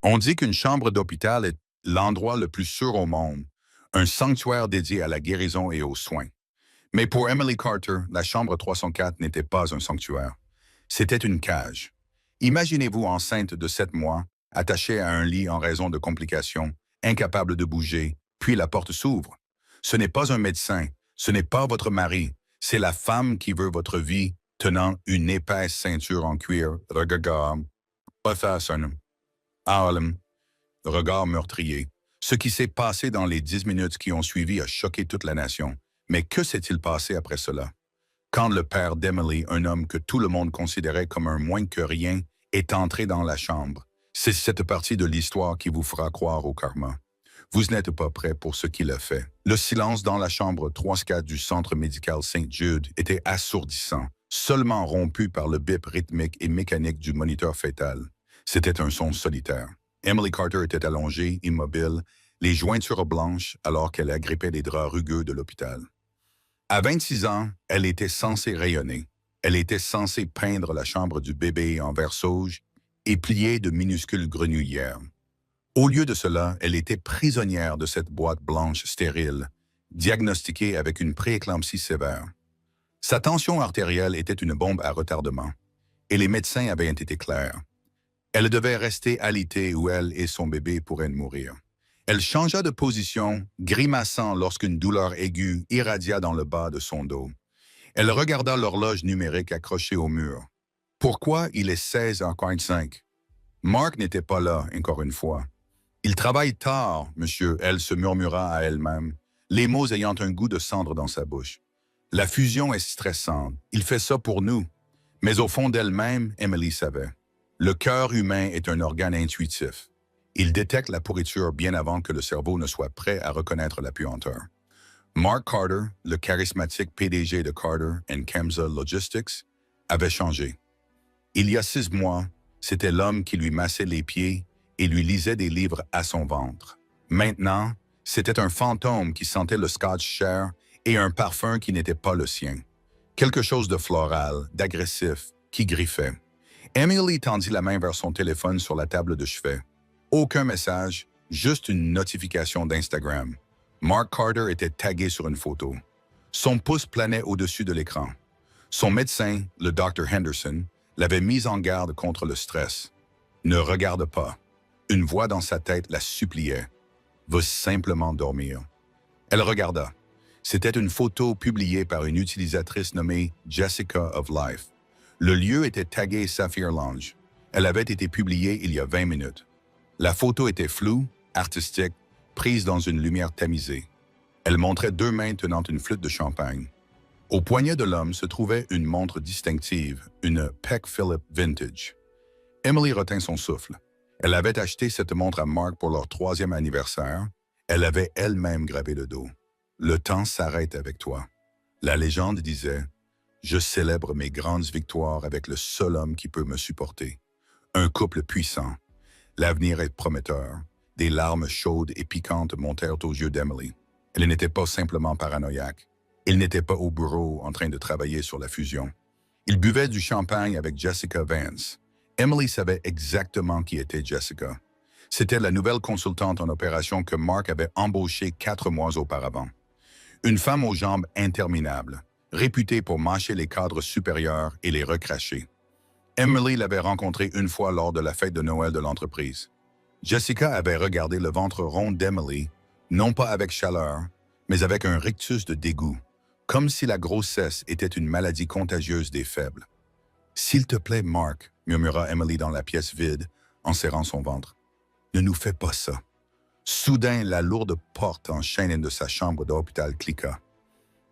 On dit qu'une chambre d'hôpital est l'endroit le plus sûr au monde, un sanctuaire dédié à la guérison et aux soins. Mais pour Emily Carter, la chambre 304 n'était pas un sanctuaire. C'était une cage. Imaginez-vous enceinte de 7 mois, attachée à un lit en raison de complications, incapable de bouger, puis la porte s'ouvre. Ce n'est pas un médecin, ce n'est pas votre mari, c'est la femme qui veut votre vie, tenant une épaisse ceinture en cuir, regard, Harlem, regard meurtrier. Ce qui s'est passé dans les 10 minutes qui ont suivi a choqué toute la nation. Mais que s'est-il passé après cela? Quand le père d'Emily, un homme que tout le monde considérait comme un moins que rien, est entré dans la chambre, c'est cette partie de l'histoire qui vous fera croire au karma. Vous n'êtes pas prêt pour ce qu'il a fait. Le silence dans la chambre 304 du centre médical Saint-Jude était assourdissant, seulement rompu par le bip rythmique et mécanique du moniteur fœtal. C'était un son solitaire. Emily Carter était allongée, immobile, les jointures blanches alors qu'elle agrippait les draps rugueux de l'hôpital. À 26 ans, elle était censée rayonner. Elle était censée peindre la chambre du bébé en vert sauge et plier de minuscules grenouillères. Au lieu de cela, elle était prisonnière de cette boîte blanche stérile, diagnostiquée avec une prééclampsie sévère. Sa tension artérielle était une bombe à retardement, et les médecins avaient été clairs. Elle devait rester alitée où elle et son bébé pourraient mourir. Elle changea de position, grimaçant lorsqu'une douleur aiguë irradia dans le bas de son dos. Elle regarda l'horloge numérique accrochée au mur. Pourquoi il est 16h45? Mark n'était pas là, encore une fois. Il travaille tard, monsieur, elle se murmura à elle-même, les mots ayant un goût de cendre dans sa bouche. La fusion est stressante. Il fait ça pour nous. Mais au fond d'elle-même, Emily savait. Le cœur humain est un organe intuitif. Il détecte la pourriture bien avant que le cerveau ne soit prêt à reconnaître la puanteur. Mark Carter, le charismatique PDG de Carter & Kemsa Logistics, avait changé. Il y a 6 mois, c'était l'homme qui lui massait les pieds et lui lisait des livres à son ventre. Maintenant, c'était un fantôme qui sentait le scotch cher et un parfum qui n'était pas le sien. Quelque chose de floral, d'agressif, qui griffait. Emily tendit la main vers son téléphone sur la table de chevet. Aucun message, juste une notification d'Instagram. Mark Carter était tagué sur une photo. Son pouce planait au-dessus de l'écran. Son médecin, le Dr. Henderson, l'avait mis en garde contre le stress. Ne regarde pas. Une voix dans sa tête la suppliait. Va simplement dormir. Elle regarda. C'était une photo publiée par une utilisatrice nommée Jessica of Life. Le lieu était tagué Sapphire Lounge. Elle avait été publiée il y a 20 minutes. La photo était floue, artistique, prise dans une lumière tamisée. Elle montrait 2 mains tenant une flûte de champagne. Au poignet de l'homme se trouvait une montre distinctive, une Peck Philip Vintage. Emily retint son souffle. Elle avait acheté cette montre à Mark pour leur 3e anniversaire. Elle avait elle-même gravé le dos. Le temps s'arrête avec toi. La légende disait « Je célèbre mes grandes victoires avec le seul homme qui peut me supporter. » Un couple puissant. L'avenir est prometteur. Des larmes chaudes et piquantes montèrent aux yeux d'Emily. Elle n'était pas simplement paranoïaque. Il n'était pas au bureau en train de travailler sur la fusion. Il buvait du champagne avec Jessica Vance. Emily savait exactement qui était Jessica. C'était la nouvelle consultante en opération que Mark avait embauchée 4 mois auparavant. Une femme aux jambes interminables, réputée pour mâcher les cadres supérieurs et les recracher. Emily l'avait rencontrée une fois lors de la fête de Noël de l'entreprise. Jessica avait regardé le ventre rond d'Emily, non pas avec chaleur, mais avec un rictus de dégoût, comme si la grossesse était une maladie contagieuse des faibles. « S'il te plaît, Mark, » murmura Emily dans la pièce vide, en serrant son ventre. « Ne nous fais pas ça. » Soudain, la lourde porte en chaîne de sa chambre d'hôpital cliqua.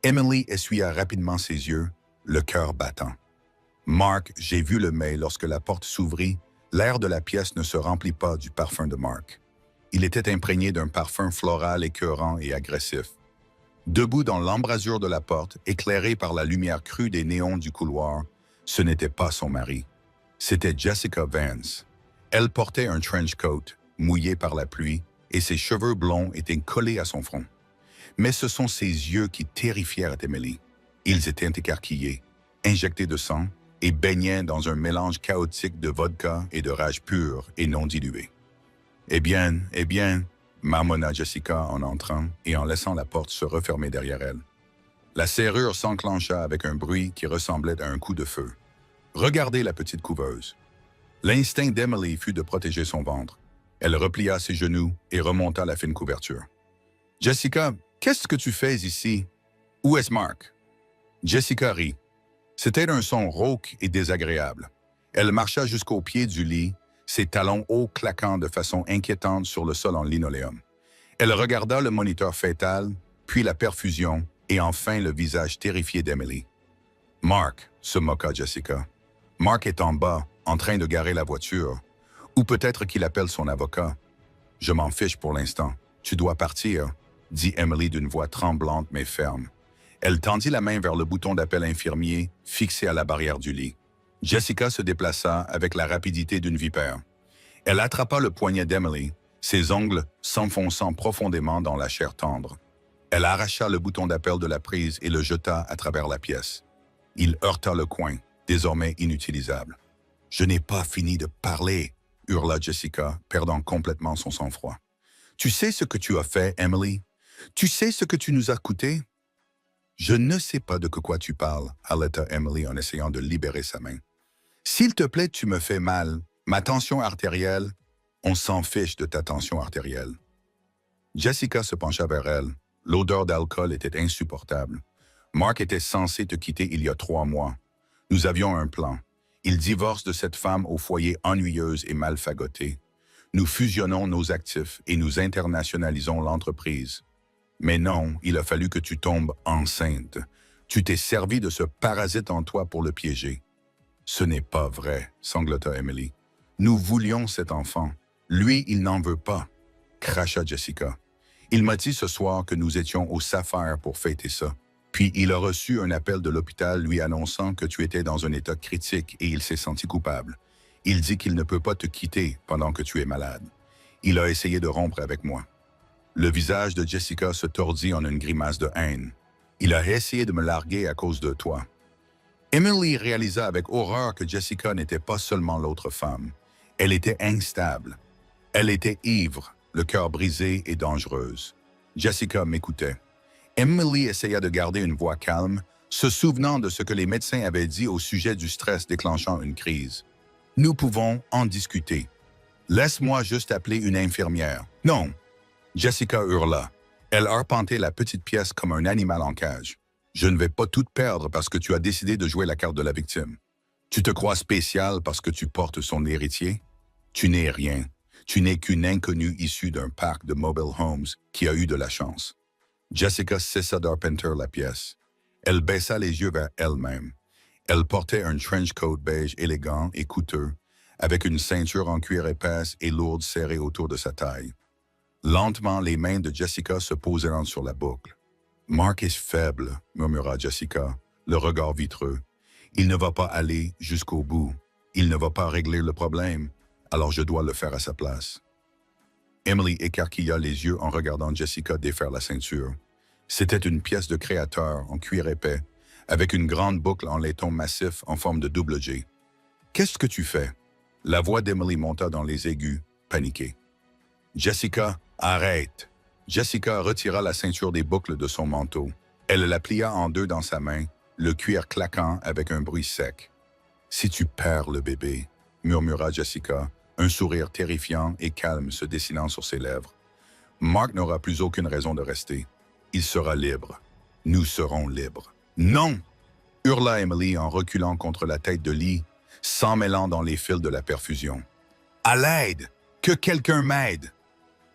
Emily essuya rapidement ses yeux, le cœur battant. « Mark, j'ai vu le mail lorsque la porte s'ouvrit. L'air de la pièce ne se remplit pas du parfum de Mark. Il était imprégné d'un parfum floral écœurant et agressif. Debout dans l'embrasure de la porte, éclairé par la lumière crue des néons du couloir, ce n'était pas son mari. C'était Jessica Vance. Elle portait un trench coat, mouillé par la pluie, et ses cheveux blonds étaient collés à son front. Mais ce sont ses yeux qui terrifièrent Emily. Ils étaient écarquillés, injectés de sang, et baignaient dans un mélange chaotique de vodka et de rage pure et non diluée. Eh bien, marmonna Jessica en entrant et en laissant la porte se refermer derrière elle. La serrure s'enclencha avec un bruit qui ressemblait à un coup de feu. Regardez la petite couveuse. L'instinct d'Emily fut de protéger son ventre. Elle replia ses genoux et remonta la fine couverture. « Jessica, qu'est-ce que tu fais ici? Où est Mark? » Jessica rit. C'était un son rauque et désagréable. Elle marcha jusqu'au pied du lit, ses talons hauts claquant de façon inquiétante sur le sol en linoléum. Elle regarda le moniteur fœtal, puis la perfusion, et enfin le visage terrifié d'Emily. « Mark, » se moqua Jessica. « Mark est en bas, en train de garer la voiture. Ou peut-être qu'il appelle son avocat. Je m'en fiche pour l'instant. Tu dois partir, » dit Emily d'une voix tremblante mais ferme. Elle tendit la main vers le bouton d'appel infirmier fixé à la barrière du lit. Jessica se déplaça avec la rapidité d'une vipère. Elle attrapa le poignet d'Emily, ses ongles s'enfonçant profondément dans la chair tendre. Elle arracha le bouton d'appel de la prise et le jeta à travers la pièce. Il heurta le coin, désormais inutilisable. « Je n'ai pas fini de parler !» hurla Jessica, perdant complètement son sang-froid. « Tu sais ce que tu as fait, Emily? Tu sais ce que tu nous as coûté? » « Je ne sais pas de quoi tu parles, » haleta Emily en essayant de libérer sa main. « S'il te plaît, tu me fais mal. Ma tension artérielle, on s'en fiche de ta tension artérielle. » Jessica se pencha vers elle. L'odeur d'alcool était insupportable. Mark était censé te quitter il y a 3 mois. Nous avions un plan. Il divorce de cette femme au foyer ennuyeuse et mal fagotée. Nous fusionnons nos actifs et nous internationalisons l'entreprise. Mais non, il a fallu que tu tombes enceinte. Tu t'es servi de ce parasite en toi pour le piéger. Ce n'est pas vrai, sanglota Emily. Nous voulions cet enfant. Lui, il n'en veut pas, cracha Jessica. Il m'a dit ce soir que nous étions au Sapphire pour fêter ça. Puis il a reçu un appel de l'hôpital lui annonçant que tu étais dans un état critique et il s'est senti coupable. Il dit qu'il ne peut pas te quitter pendant que tu es malade. Il a essayé de rompre avec moi. Le visage de Jessica se tordit en une grimace de haine. Il a essayé de me larguer à cause de toi. Emily réalisa avec horreur que Jessica n'était pas seulement l'autre femme. Elle était instable. Elle était ivre, le cœur brisé et dangereuse. Jessica m'écoutait. Emily essaya de garder une voix calme, se souvenant de ce que les médecins avaient dit au sujet du stress déclenchant une crise. « Nous pouvons en discuter. Laisse-moi juste appeler une infirmière. »« Non !» Jessica hurla. Elle arpentait la petite pièce comme un animal en cage. « Je ne vais pas tout perdre parce que tu as décidé de jouer la carte de la victime. Tu te crois spécial parce que tu portes son héritier? Tu n'es rien. Tu n'es qu'une inconnue issue d'un parc de mobile homes qui a eu de la chance. » Jessica cessa d'arpenter la pièce. Elle baissa les yeux vers elle-même. Elle portait un trench coat beige élégant et coûteux, avec une ceinture en cuir épaisse et lourde serrée autour de sa taille. Lentement, les mains de Jessica se posèrent sur la boucle. « Mark est faible, » murmura Jessica, le regard vitreux. « Il ne va pas aller jusqu'au bout. Il ne va pas régler le problème, alors je dois le faire à sa place. » Emily écarquilla les yeux en regardant Jessica défaire la ceinture. C'était une pièce de créateur en cuir épais, avec une grande boucle en laiton massif en forme de double G. « Qu'est-ce que tu fais? » La voix d'Emily monta dans les aigus, paniquée. « Jessica, arrête! » Jessica retira la ceinture des boucles de son manteau. Elle la plia en deux dans sa main, le cuir claquant avec un bruit sec. « Si tu perds le bébé, » murmura Jessica, un sourire terrifiant et calme se dessinant sur ses lèvres. « Mark n'aura plus aucune raison de rester. Il sera libre. Nous serons libres. »« Non !» hurla Emily en reculant contre la tête de lit, s'emmêlant dans les fils de la perfusion. « À l'aide! Que quelqu'un m'aide! »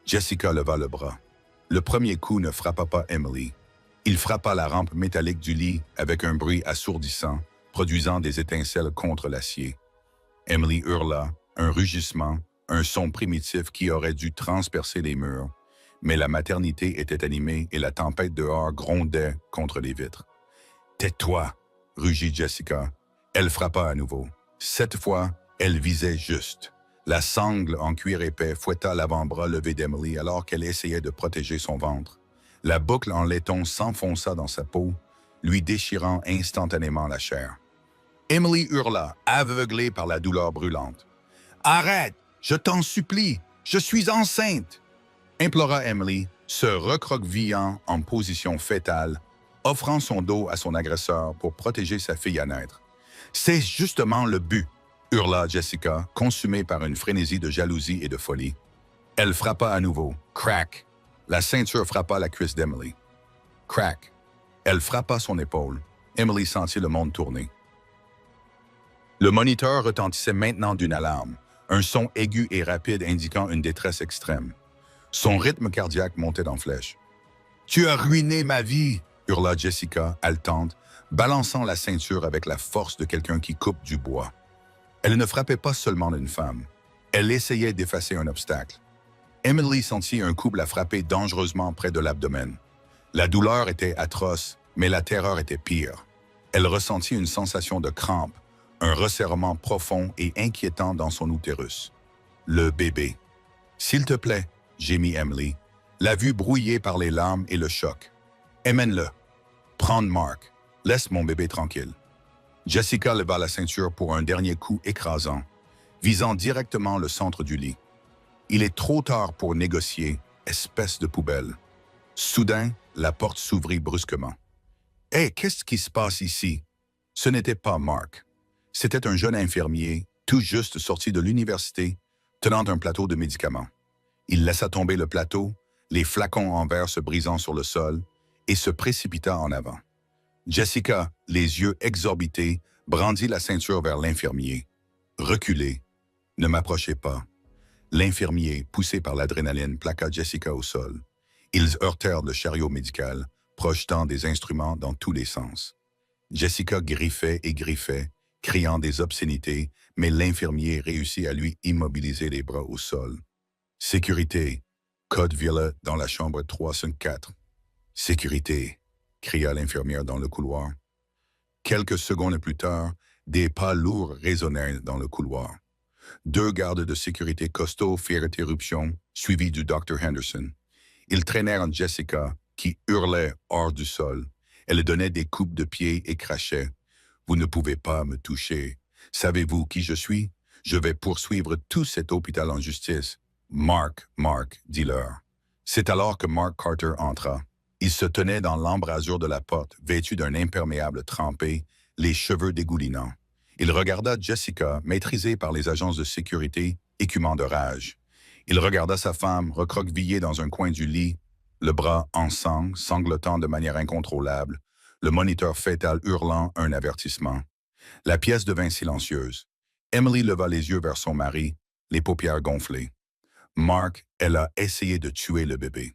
Jessica leva le bras. Le premier coup ne frappa pas Emily. Il frappa la rampe métallique du lit avec un bruit assourdissant, produisant des étincelles contre l'acier. Emily hurla, un rugissement, un son primitif qui aurait dû transpercer les murs, mais la maternité était animée et la tempête dehors grondait contre les vitres. « Tais-toi !» rugit Jessica. Elle frappa à nouveau. Cette fois, elle visait juste. La sangle en cuir épais fouetta l'avant-bras levé d'Emily alors qu'elle essayait de protéger son ventre. La boucle en laiton s'enfonça dans sa peau, lui déchirant instantanément la chair. Emily hurla, aveuglée par la douleur brûlante. « Arrête! Je t'en supplie! Je suis enceinte! Implora Emily, se recroquevillant en position fétale, offrant son dos à son agresseur pour protéger sa fille à naître. C'est justement le but, hurla Jessica, consumée par une frénésie de jalousie et de folie. Elle frappa à nouveau. Crac! La ceinture frappa la cuisse d'Emily. Crac! Elle frappa son épaule. Emily sentit le monde tourner. Le moniteur retentissait maintenant d'une alarme, un son aigu et rapide indiquant une détresse extrême. Son rythme cardiaque montait en flèche. « Tu as ruiné ma vie! » hurla Jessica, haletante, balançant la ceinture avec la force de quelqu'un qui coupe du bois. Elle ne frappait pas seulement une femme. Elle essayait d'effacer un obstacle. Emily sentit un coup la frapper dangereusement près de l'abdomen. La douleur était atroce, mais la terreur était pire. Elle ressentit une sensation de crampe, un resserrement profond et inquiétant dans son utérus. Le bébé. « S'il te plaît, » gémit Emily, la vue brouillée par les larmes et le choc. « Emmène-le. Prends Mark. Laisse mon bébé tranquille. » Jessica leva la ceinture pour un dernier coup écrasant, visant directement le centre du lit. Il est trop tard pour négocier, espèce de poubelle. Soudain, la porte s'ouvrit brusquement. « Hé, qu'est-ce qui se passe ici? » Ce n'était pas Mark. C'était un jeune infirmier, tout juste sorti de l'université, tenant un plateau de médicaments. Il laissa tomber le plateau, les flacons en verre se brisant sur le sol, et se précipita en avant. Jessica, les yeux exorbités, brandit la ceinture vers l'infirmier. « Reculez. Ne m'approchez pas. » L'infirmier, poussé par l'adrénaline, plaqua Jessica au sol. Ils heurtèrent le chariot médical, projetant des instruments dans tous les sens. Jessica griffait et griffait, criant des obscénités, mais l'infirmier réussit à lui immobiliser les bras au sol. « Sécurité! » Code violet dans la chambre 304. « Sécurité! » cria l'infirmière dans le couloir. Quelques secondes plus tard, des pas lourds résonnèrent dans le couloir. 2 gardes de sécurité costauds firent éruption, suivis du Dr. Henderson. Ils traînèrent Jessica, qui hurlait hors du sol. Elle donnait des coups de pied et crachait. « Vous ne pouvez pas me toucher. Savez-vous qui je suis? Je vais poursuivre tout cet hôpital en justice. »« Mark, dis-leur. » C'est alors que Mark Carter entra. Il se tenait dans l'embrasure de la porte, vêtu d'un imperméable trempé, les cheveux dégoulinants. Il regarda Jessica, maîtrisée par les agences de sécurité, écumant de rage. Il regarda sa femme, recroquevillée dans un coin du lit, le bras en sang, sanglotant de manière incontrôlable, le moniteur fœtal hurlant un avertissement. La pièce devint silencieuse. Emily leva les yeux vers son mari, les paupières gonflées. « Mark, elle a essayé de tuer le bébé. »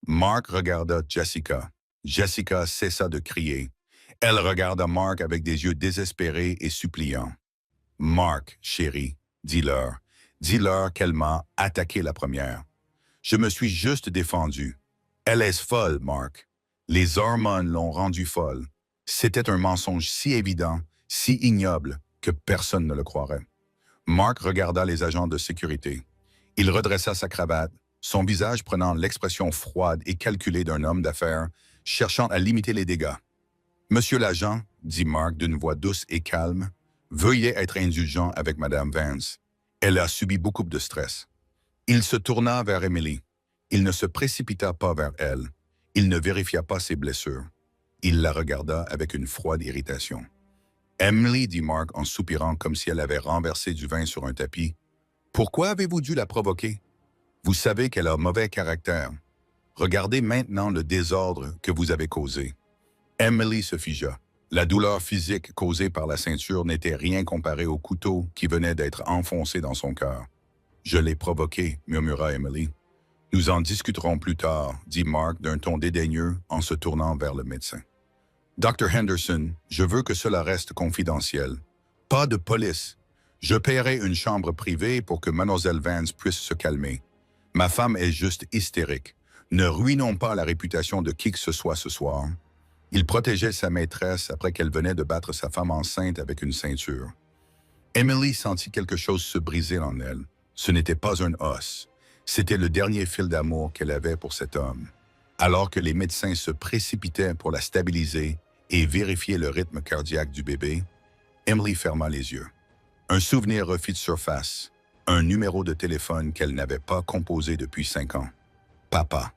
Mark regarda Jessica. Jessica cessa de crier. Elle regarda Mark avec des yeux désespérés et suppliants. « Mark, chérie, dis-leur. Dis-leur qu'elle m'a attaqué la première. Je me suis juste défendu. Elle est folle, Mark. Les hormones l'ont rendue folle. C'était un mensonge si évident, si ignoble, que personne ne le croirait. » Mark regarda les agents de sécurité. Il redressa sa cravate, son visage prenant l'expression froide et calculée d'un homme d'affaires, cherchant à limiter les dégâts. « Monsieur l'agent, » dit Mark d'une voix douce et calme, « veuillez être indulgent avec Madame Vance. Elle a subi beaucoup de stress. » Il se tourna vers Emily. Il ne se précipita pas vers elle. Il ne vérifia pas ses blessures. Il la regarda avec une froide irritation. « Emily, » dit Mark en soupirant comme si elle avait renversé du vin sur un tapis, « pourquoi avez-vous dû la provoquer? Vous savez qu'elle a mauvais caractère. Regardez maintenant le désordre que vous avez causé. » Emily se figea. La douleur physique causée par la ceinture n'était rien comparée au couteau qui venait d'être enfoncé dans son cœur. « Je l'ai provoqué, » murmura Emily. « Nous en discuterons plus tard, » dit Mark d'un ton dédaigneux en se tournant vers le médecin. « Dr. Henderson, je veux que cela reste confidentiel. Pas de police. Je paierai une chambre privée pour que Mademoiselle Vance puisse se calmer. Ma femme est juste hystérique. Ne ruinons pas la réputation de qui que ce soit ce soir. » Il protégeait sa maîtresse après qu'elle venait de battre sa femme enceinte avec une ceinture. Emily sentit quelque chose se briser en elle. Ce n'était pas un os. C'était le dernier fil d'amour qu'elle avait pour cet homme. Alors que les médecins se précipitaient pour la stabiliser et vérifier le rythme cardiaque du bébé, Emily ferma les yeux. Un souvenir refit surface. Un numéro de téléphone qu'elle n'avait pas composé depuis 5 ans. Papa.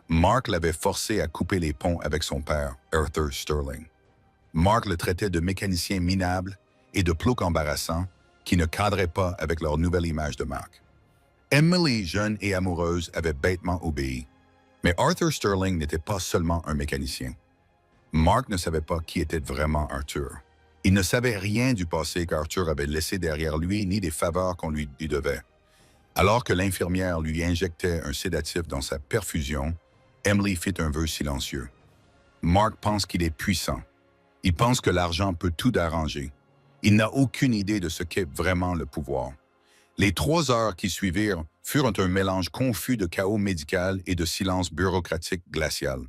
Mark l'avait forcé à couper les ponts avec son père, Arthur Sterling. Mark le traitait de mécanicien minable et de plouc embarrassant qui ne cadrait pas avec leur nouvelle image de marque. Emily, jeune et amoureuse, avait bêtement obéi. Mais Arthur Sterling n'était pas seulement un mécanicien. Mark ne savait pas qui était vraiment Arthur. Il ne savait rien du passé qu'Arthur avait laissé derrière lui ni des faveurs qu'on lui devait. Alors que l'infirmière lui injectait un sédatif dans sa perfusion, Emily fit un vœu silencieux. Mark pense qu'il est puissant. Il pense que l'argent peut tout arranger. Il n'a aucune idée de ce qu'est vraiment le pouvoir. Les 3 heures qui suivirent furent un mélange confus de chaos médical et de silence bureaucratique glacial.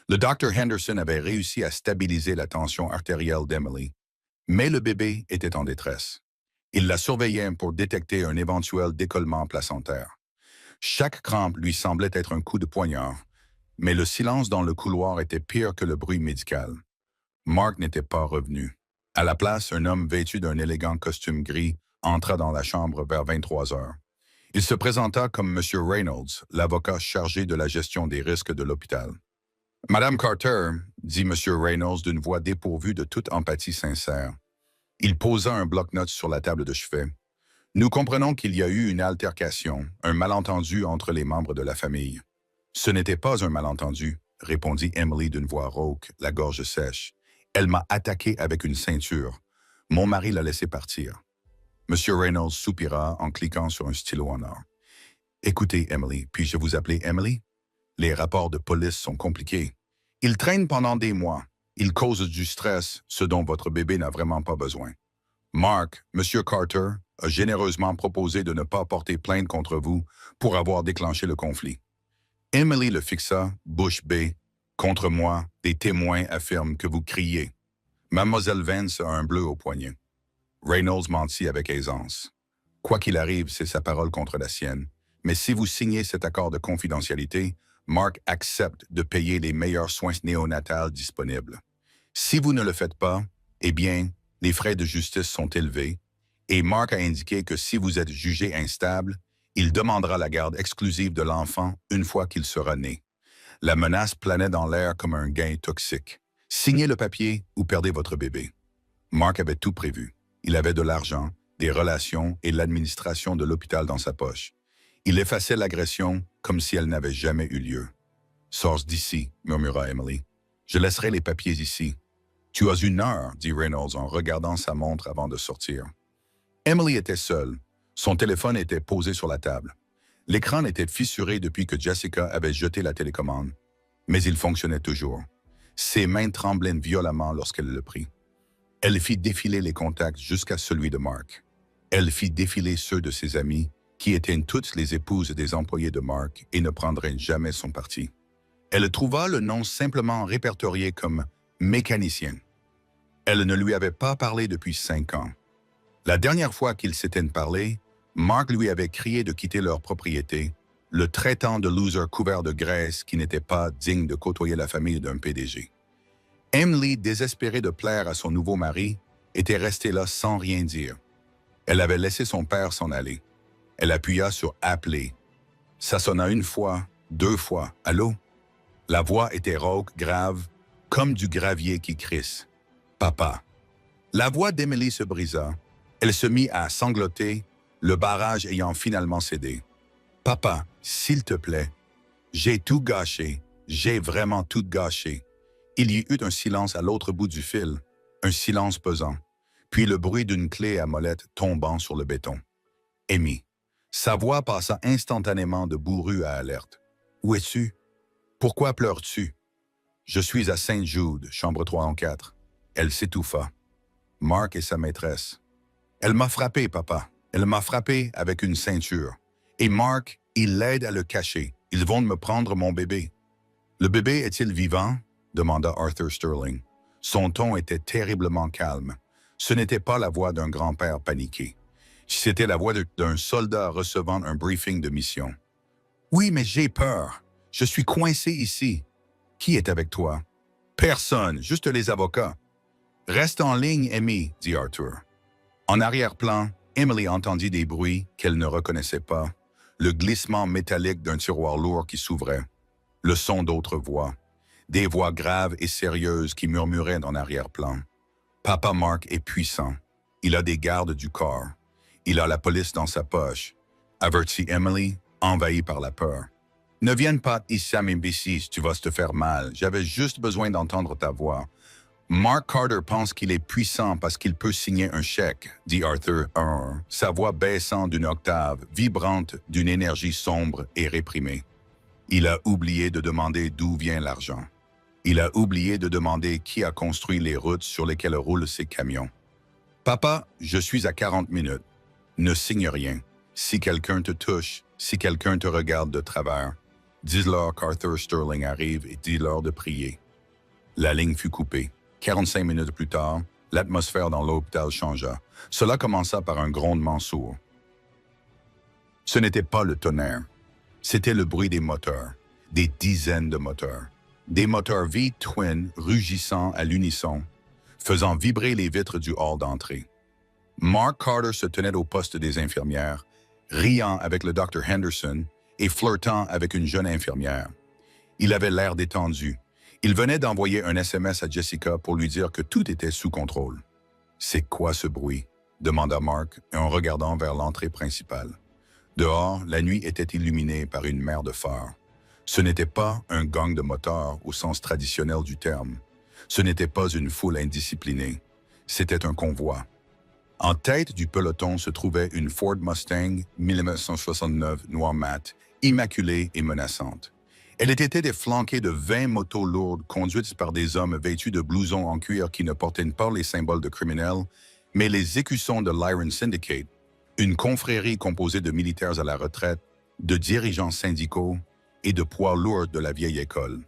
Le docteur Henderson avait réussi à stabiliser la tension artérielle d'Emily, mais le bébé était en détresse. Il la surveillait pour détecter un éventuel décollement placentaire. Chaque crampe lui semblait être un coup de poignard, mais le silence dans le couloir était pire que le bruit médical. Mark n'était pas revenu. À la place, un homme vêtu d'un élégant costume gris entra dans la chambre vers 23 heures. Il se présenta comme M. Reynolds, l'avocat chargé de la gestion des risques de l'hôpital. « Madame Carter », dit M. Reynolds d'une voix dépourvue de toute empathie sincère. Il posa un bloc-notes sur la table de chevet. « Nous comprenons qu'il y a eu une altercation, un malentendu entre les membres de la famille. »« Ce n'était pas un malentendu, » répondit Emily d'une voix rauque, la gorge sèche. « Elle m'a attaqué avec une ceinture. Mon mari l'a laissé partir. » M. Reynolds soupira en cliquant sur un stylo en or. « Écoutez, Emily, puis-je vous appeler Emily? Les rapports de police sont compliqués. Ils traînent pendant des mois. Ils causent du stress, ce dont votre bébé n'a vraiment pas besoin. Mark, M. Carter, a généreusement proposé de ne pas porter plainte contre vous pour avoir déclenché le conflit. » Emily le fixa, bouche bée. « Contre moi, des témoins affirment que vous criez. Mademoiselle Vance a un bleu au poignet. » Reynolds mentit avec aisance. « Quoi qu'il arrive, c'est sa parole contre la sienne. Mais si vous signez cet accord de confidentialité, Mark accepte de payer les meilleurs soins néonatals disponibles. Si vous ne le faites pas, eh bien, les frais de justice sont élevés, et Mark a indiqué que si vous êtes jugé instable, il demandera la garde exclusive de l'enfant une fois qu'il sera né. La menace planait dans l'air comme un gain toxique. Signez le papier ou perdez votre bébé. Mark avait tout prévu. Il avait de l'argent, des relations et l'administration de l'hôpital dans sa poche. Il effaçait l'agression comme si elle n'avait jamais eu lieu. « Sors d'ici, » murmura Emily. « Je laisserai les papiers ici. »« Tu as 1 heure, » dit Reynolds en regardant sa montre avant de sortir. Emily était seule. Son téléphone était posé sur la table. L'écran était fissuré depuis que Jessica avait jeté la télécommande, mais il fonctionnait toujours. Ses mains tremblaient violemment lorsqu'elle le prit. Elle fit défiler les contacts jusqu'à celui de Mark. Elle fit défiler ceux de ses amis, qui étaient toutes les épouses des employés de Mark et ne prendraient jamais son parti. Elle trouva le nom simplement répertorié comme « mécanicien ». Elle ne lui avait pas parlé depuis 5 ans. La dernière fois qu'ils s'étaient parlé, Mark lui avait crié de quitter leur propriété, le traitant de loser couvert de graisse qui n'était pas digne de côtoyer la famille d'un PDG. Emily, désespérée de plaire à son nouveau mari, était restée là sans rien dire. Elle avait laissé son père s'en aller. Elle appuya sur « Appeler ». Ça sonna 1 fois, 2 fois. « Allô ?» La voix était rauque, grave, comme du gravier qui crisse. « Papa. » La voix d'Emily se brisa. Elle se mit à sangloter, le barrage ayant finalement cédé. « Papa, s'il te plaît. J'ai tout gâché. J'ai vraiment tout gâché. » Il y eut un silence à l'autre bout du fil, un silence pesant, puis le bruit d'une clé à molette tombant sur le béton. « Amy. » Sa voix passa instantanément de bourru à alerte. « Où es-tu? Pourquoi pleures-tu? »« Je suis à Saint-Jude, chambre 304. » Elle s'étouffa. Mark et sa maîtresse. « Elle m'a frappé, papa. Elle m'a frappé avec une ceinture. Et Mark, il l'aide à le cacher. Ils vont me prendre mon bébé. »« Le bébé est-il vivant? » demanda Arthur Sterling. Son ton était terriblement calme. Ce n'était pas la voix d'un grand-père paniqué. C'était la voix d'un soldat recevant un briefing de mission. « Oui, mais j'ai peur. Je suis coincé ici. »« Qui est avec toi? »« Personne, juste les avocats. »« Reste en ligne, Amy, » dit Arthur. En arrière-plan, Emily entendit des bruits qu'elle ne reconnaissait pas, le glissement métallique d'un tiroir lourd qui s'ouvrait, le son d'autres voix, des voix graves et sérieuses qui murmuraient en arrière-plan. Papa Mark est puissant. Il a des gardes du corps. Il a la police dans sa poche, avertit Emily, envahie par la peur. Ne viens pas ici à m'embêter, tu vas te faire mal. J'avais juste besoin d'entendre ta voix. Mark Carter pense qu'il est puissant parce qu'il peut signer un chèque, dit Arthur, sa voix baissant d'une octave, vibrante d'une énergie sombre et réprimée. Il a oublié de demander d'où vient l'argent. Il a oublié de demander qui a construit les routes sur lesquelles roulent ces camions. Papa, je suis à 40 minutes. Ne signe rien. Si quelqu'un te touche, si quelqu'un te regarde de travers, dis-leur qu'Arthur Sterling arrive et dis-leur de prier. La ligne fut coupée. 45 minutes plus tard, l'atmosphère dans l'hôpital changea. Cela commença par un grondement sourd. Ce n'était pas le tonnerre. C'était le bruit des moteurs, des dizaines de moteurs. Des moteurs V-twin rugissant à l'unisson, faisant vibrer les vitres du hall d'entrée. Mark Carter se tenait au poste des infirmières, riant avec le Dr. Henderson et flirtant avec une jeune infirmière. Il avait l'air détendu. Il venait d'envoyer un SMS à Jessica pour lui dire que tout était sous contrôle. « C'est quoi ce bruit ?» demanda Mark en regardant vers l'entrée principale. Dehors, la nuit était illuminée par une mer de phares. Ce n'était pas un gang de motards au sens traditionnel du terme. Ce n'était pas une foule indisciplinée. C'était un convoi. En tête du peloton se trouvait une Ford Mustang 1969 noir mat, immaculée et menaçante. Elle était flanquée de 20 motos lourdes conduites par des hommes vêtus de blousons en cuir qui ne portaient pas les symboles de criminels, mais les écussons de l'Iron Syndicate, une confrérie composée de militaires à la retraite, de dirigeants syndicaux et de poids lourds de la vieille école.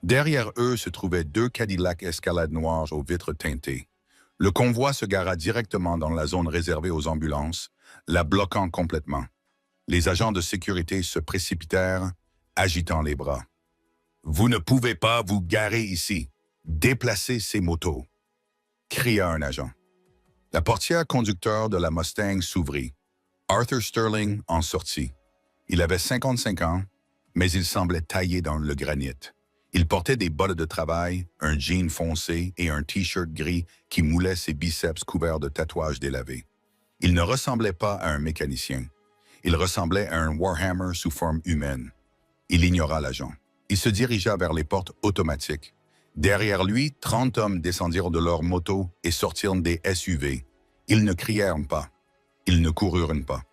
Derrière eux se trouvaient 2 Cadillac Escalade noirs aux vitres teintées. Le convoi se gara directement dans la zone réservée aux ambulances, la bloquant complètement. Les agents de sécurité se précipitèrent, agitant les bras. « Vous ne pouvez pas vous garer ici. Déplacez ces motos !» cria un agent. La portière conducteur de la Mustang s'ouvrit. Arthur Sterling en sortit. Il avait 55 ans, mais il semblait taillé dans le granit. Il portait des bottes de travail, un jean foncé et un T-shirt gris qui moulait ses biceps couverts de tatouages délavés. Il ne ressemblait pas à un mécanicien. Il ressemblait à un Warhammer sous forme humaine. Il ignora l'agent. Il se dirigea vers les portes automatiques. Derrière lui, 30 hommes descendirent de leurs motos et sortirent des SUV. Ils ne crièrent pas. Ils ne coururent pas.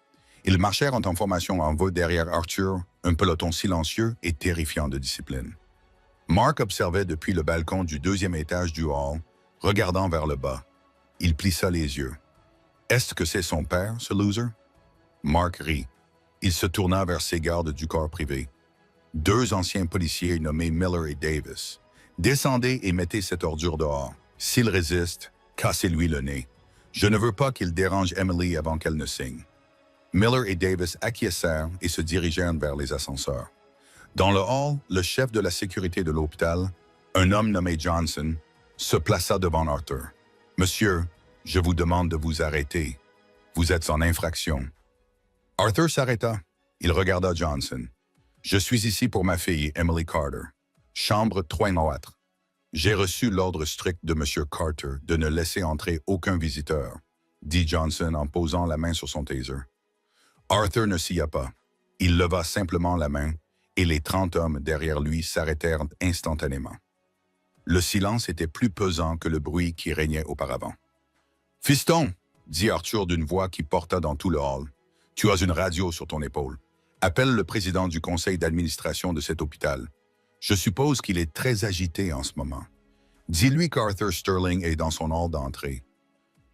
Ils marchèrent en formation en V derrière Arthur, un peloton silencieux et terrifiant de discipline. Mark observait depuis le balcon du 2e étage du hall, regardant vers le bas. Il plissa les yeux. Est-ce que c'est son père, ce loser? Mark rit. Il se tourna vers ses gardes du corps privé. 2 anciens policiers nommés Miller et Davis. Descendez et mettez cette ordure dehors. S'il résiste, cassez-lui le nez. Je ne veux pas qu'il dérange Emily avant qu'elle ne signe. Miller et Davis acquiescèrent et se dirigèrent vers les ascenseurs. Dans le hall, le chef de la sécurité de l'hôpital, un homme nommé Johnson, se plaça devant Arthur. « Monsieur, je vous demande de vous arrêter. Vous êtes en infraction. » Arthur s'arrêta. Il regarda Johnson. « Je suis ici pour ma fille, Emily Carter. Chambre 304. J'ai reçu l'ordre strict de M. Carter de ne laisser entrer aucun visiteur, » dit Johnson en posant la main sur son taser. Arthur ne sia pas. Il leva simplement la main et les 30 hommes derrière lui s'arrêtèrent instantanément. Le silence était plus pesant que le bruit qui régnait auparavant. « Fiston !» dit Arthur d'une voix qui porta dans tout le hall. « Tu as une radio sur ton épaule. Appelle le président du conseil d'administration de cet hôpital. Je suppose qu'il est très agité en ce moment. Dis-lui qu'Arthur Sterling est dans son hall d'entrée. »«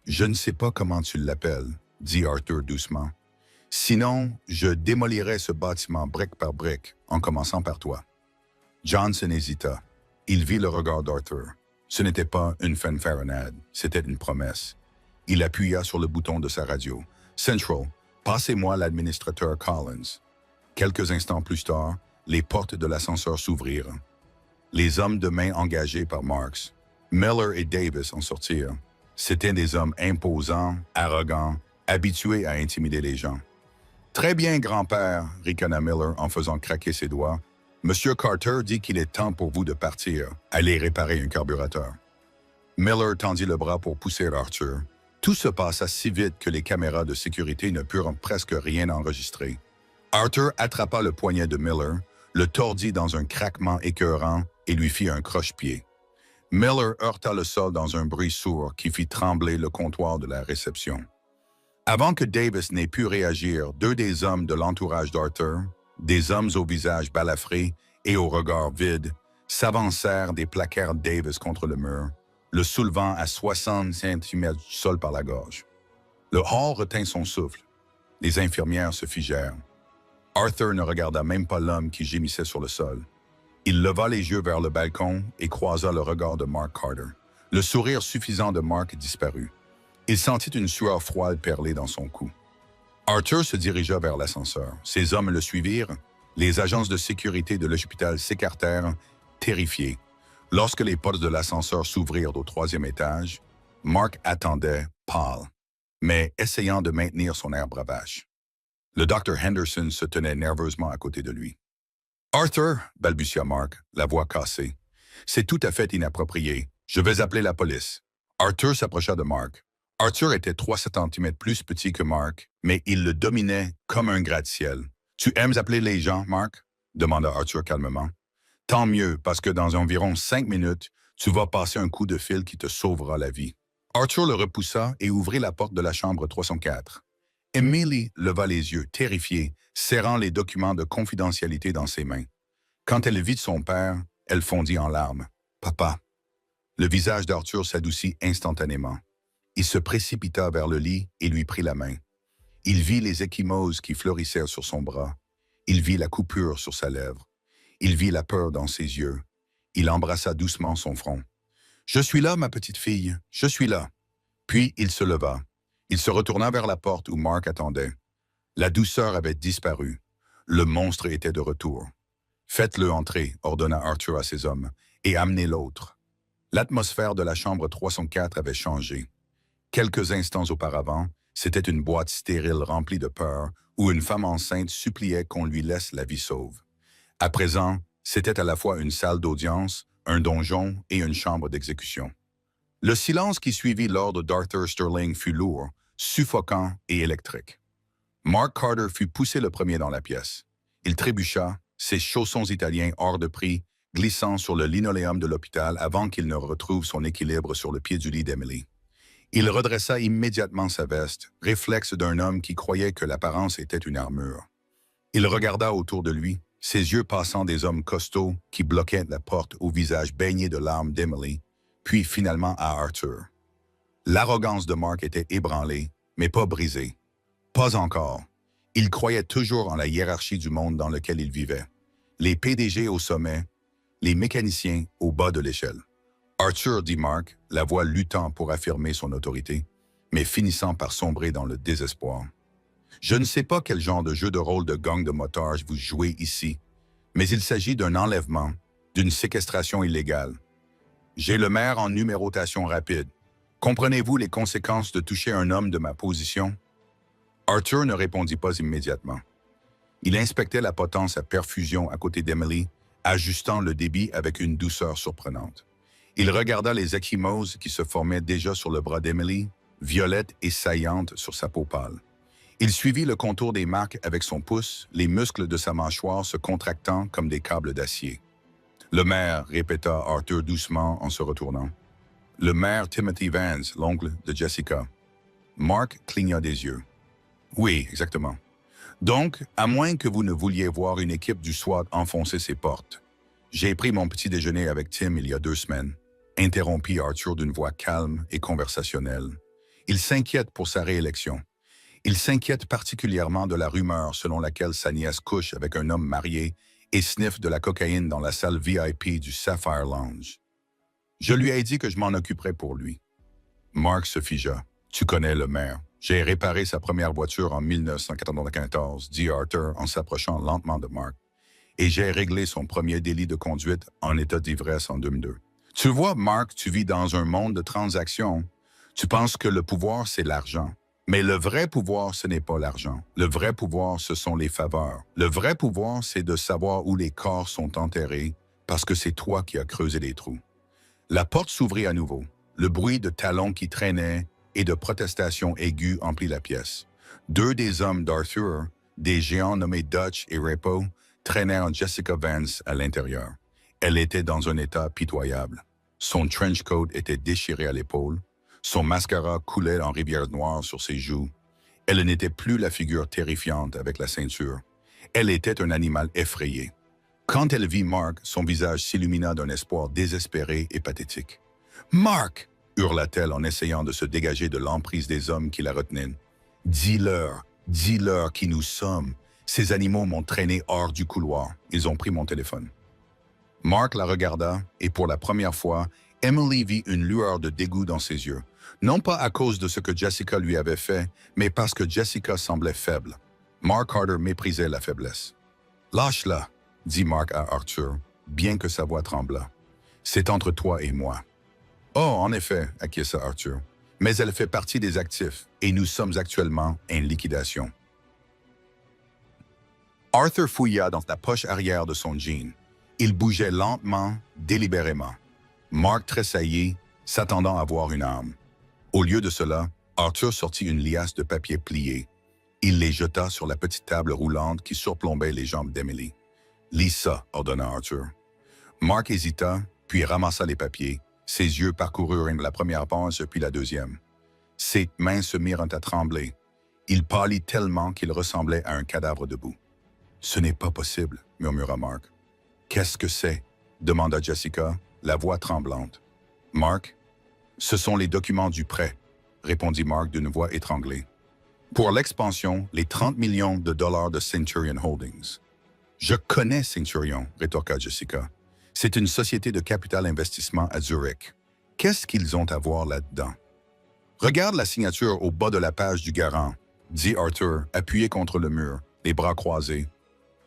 Je ne sais pas comment tu l'appelles, » dit Arthur doucement. « Sinon, je démolirai ce bâtiment brique par brique, en commençant par toi. » Johnson hésita. Il vit le regard d'Arthur. Ce n'était pas une fanfaronnade, c'était une promesse. Il appuya sur le bouton de sa radio. « Central, passez-moi l'administrateur Collins. » Quelques instants plus tard, les portes de l'ascenseur s'ouvrirent. Les hommes de main engagés par Marks, Miller et Davis en sortirent. C'étaient des hommes imposants, arrogants, habitué à intimider les gens. Très bien, grand-père, ricana Miller en faisant craquer ses doigts. Monsieur Carter dit qu'il est temps pour vous de partir. Allez réparer un carburateur. Miller tendit le bras pour pousser Arthur. Tout se passa si vite que les caméras de sécurité ne purent presque rien enregistrer. Arthur attrapa le poignet de Miller, le tordit dans un craquement écœurant et lui fit un croche-pied. Miller heurta le sol dans un bruit sourd qui fit trembler le comptoir de la réception. Avant que Davis n'ait pu réagir, deux des hommes de l'entourage d'Arthur, des hommes au visage balafré et au regard vide, s'avancèrent et plaquèrent Davis contre le mur, le soulevant à 60 cm du sol par la gorge. Le hall retint son souffle. Les infirmières se figèrent. Arthur ne regarda même pas l'homme qui gémissait sur le sol. Il leva les yeux vers le balcon et croisa le regard de Mark Carter. Le sourire suffisant de Mark disparut. Il sentit une sueur froide perler dans son cou. Arthur se dirigea vers l'ascenseur. Ses hommes le suivirent. Les agences de sécurité de l'hôpital s'écartèrent, terrifiés. Lorsque les portes de l'ascenseur s'ouvrirent au 3e étage, Mark attendait, pâle, mais essayant de maintenir son air bravache. Le docteur Henderson se tenait nerveusement à côté de lui. « Arthur, balbutia Mark, la voix cassée. C'est tout à fait inapproprié. Je vais appeler la police. » Arthur s'approcha de Mark. Arthur était 3 cm plus petit que Mark, mais il le dominait comme un gratte-ciel. « Tu aimes appeler les gens, Mark? » demanda Arthur calmement. « Tant mieux, parce que dans environ 5 minutes, tu vas passer un coup de fil qui te sauvera la vie. » Arthur le repoussa et ouvrit la porte de la chambre 304. Emily leva les yeux, terrifiée, serrant les documents de confidentialité dans ses mains. Quand elle vit son père, elle fondit en larmes. « Papa !» Le visage d'Arthur s'adoucit instantanément. Il se précipita vers le lit et lui prit la main. Il vit les ecchymoses qui fleurissèrent sur son bras. Il vit la coupure sur sa lèvre. Il vit la peur dans ses yeux. Il embrassa doucement son front. « Je suis là, ma petite fille, je suis là. » Puis il se leva. Il se retourna vers la porte où Mark attendait. La douceur avait disparu. Le monstre était de retour. « Faites-le entrer, » ordonna Arthur à ses hommes, « et amenez l'autre. » L'atmosphère de la chambre 304 avait changé. Quelques instants auparavant, c'était une boîte stérile remplie de peur où une femme enceinte suppliait qu'on lui laisse la vie sauve. À présent, c'était à la fois une salle d'audience, un donjon et une chambre d'exécution. Le silence qui suivit l'ordre d'Arthur Sterling fut lourd, suffocant et électrique. Mark Carter fut poussé le premier dans la pièce. Il trébucha, ses chaussons italiens hors de prix, glissant sur le linoléum de l'hôpital avant qu'il ne retrouve son équilibre sur le pied du lit d'Emily. Il redressa immédiatement sa veste, réflexe d'un homme qui croyait que l'apparence était une armure. Il regarda autour de lui, ses yeux passant des hommes costauds qui bloquaient la porte au visage baigné de larmes d'Emily, puis finalement à Arthur. L'arrogance de Mark était ébranlée, mais pas brisée. Pas encore. Il croyait toujours en la hiérarchie du monde dans lequel il vivait. Les PDG au sommet, les mécaniciens au bas de l'échelle. Arthur, dit Mark, la voix luttant pour affirmer son autorité, mais finissant par sombrer dans le désespoir. Je ne sais pas quel genre de jeu de rôle de gang de motards vous jouez ici, mais il s'agit d'un enlèvement, d'une séquestration illégale. J'ai le maire en numérotation rapide. Comprenez-vous les conséquences de toucher un homme de ma position? Arthur ne répondit pas immédiatement. Il inspectait la potence à perfusion à côté d'Emily, ajustant le débit avec une douceur surprenante. Il regarda les ecchymoses qui se formaient déjà sur le bras d'Emily, violettes et saillantes sur sa peau pâle. Il suivit le contour des marques avec son pouce, les muscles de sa mâchoire se contractant comme des câbles d'acier. « Le maire », répéta Arthur doucement en se retournant. « Le maire Timothy Vance, l'oncle de Jessica. » Mark cligna des yeux. « Oui, exactement. Donc, à moins que vous ne vouliez voir une équipe du SWAT enfoncer ses portes. J'ai pris mon petit déjeuner avec Tim il y a 2 semaines. » Interrompit Arthur d'une voix calme et conversationnelle. Il s'inquiète pour sa réélection. Il s'inquiète particulièrement de la rumeur selon laquelle sa nièce couche avec un homme marié et sniffe de la cocaïne dans la salle VIP du Sapphire Lounge. Je lui ai dit que je m'en occuperais pour lui. Mark se figea. « Tu connais le maire. J'ai réparé sa première voiture en 1994, dit Arthur en s'approchant lentement de Mark. Et j'ai réglé son premier délit de conduite en état d'ivresse en 2002. « Tu vois, Mark, tu vis dans un monde de transactions. Tu penses que le pouvoir, c'est l'argent. Mais le vrai pouvoir, ce n'est pas l'argent. Le vrai pouvoir, ce sont les faveurs. Le vrai pouvoir, c'est de savoir où les corps sont enterrés parce que c'est toi qui as creusé les trous. La porte s'ouvrit à nouveau. Le bruit de talons qui traînaient et de protestations aiguës emplit la pièce. Deux des hommes d'Arthur, des géants nommés Dutch et Repo, traînèrent Jessica Vance à l'intérieur. Elle était dans un état pitoyable. Son trench coat était déchiré à l'épaule. Son mascara coulait en rivière noire sur ses joues. Elle n'était plus la figure terrifiante avec la ceinture. Elle était un animal effrayé. Quand elle vit Mark, son visage s'illumina d'un espoir désespéré et pathétique. « Mark !» hurla-t-elle en essayant de se dégager de l'emprise des hommes qui la retenaient. « Dis-leur qui nous sommes. Ces animaux m'ont traîné hors du couloir. Ils ont pris mon téléphone. » Mark la regarda et pour la première fois, Emily vit une lueur de dégoût dans ses yeux. Non pas à cause de ce que Jessica lui avait fait, mais parce que Jessica semblait faible. Mark Carter méprisait la faiblesse. « Lâche-la !» dit Mark à Arthur, bien que sa voix trembla. « C'est entre toi et moi. » « Oh, en effet, acquiesça Arthur. Mais elle fait partie des actifs, et nous sommes actuellement en liquidation. » Arthur fouilla dans la poche arrière de son jean. Il bougeait lentement, délibérément. Mark tressaillit, s'attendant à voir une arme. Au lieu de cela, Arthur sortit une liasse de papier plié. Il les jeta sur la petite table roulante qui surplombait les jambes d'Emily. « Lis ça », ordonna Arthur. Mark hésita, puis ramassa les papiers. Ses yeux parcoururent la première page puis la deuxième. Ses mains se mirent à trembler. Il pâlit tellement qu'il ressemblait à un cadavre debout. « Ce n'est pas possible », murmura Mark. « Qu'est-ce que c'est » demanda Jessica, la voix tremblante. « Mark, ce sont les documents du prêt », répondit Mark d'une voix étranglée. « Pour l'expansion, les 30 millions de dollars de Centurion Holdings. »« Je connais Centurion », rétorqua Jessica. « C'est une société de capital investissement à Zurich. Qu'est-ce qu'ils ont à voir là-dedans? »« Regarde la signature au bas de la page du garant », dit Arthur, appuyé contre le mur, les bras croisés.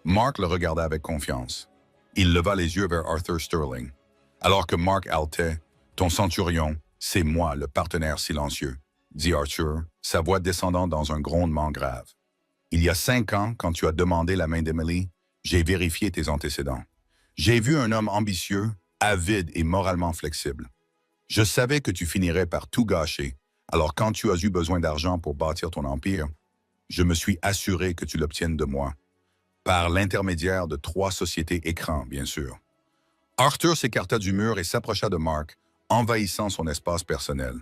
Mark le regarda avec confiance. Il leva les yeux vers Arthur Sterling. Alors que Mark haletait, « Ton centurion, c'est moi, le partenaire silencieux », dit Arthur, sa voix descendant dans un grondement grave. « Il y a 5 ans, quand tu as demandé la main d'Emily, j'ai vérifié tes antécédents. J'ai vu un homme ambitieux, avide et moralement flexible. Je savais que tu finirais par tout gâcher, alors quand tu as eu besoin d'argent pour bâtir ton empire, je me suis assuré que tu l'obtiennes de moi. Par l'intermédiaire de 3 sociétés écrans, bien sûr. » Arthur s'écarta du mur et s'approcha de Mark, envahissant son espace personnel.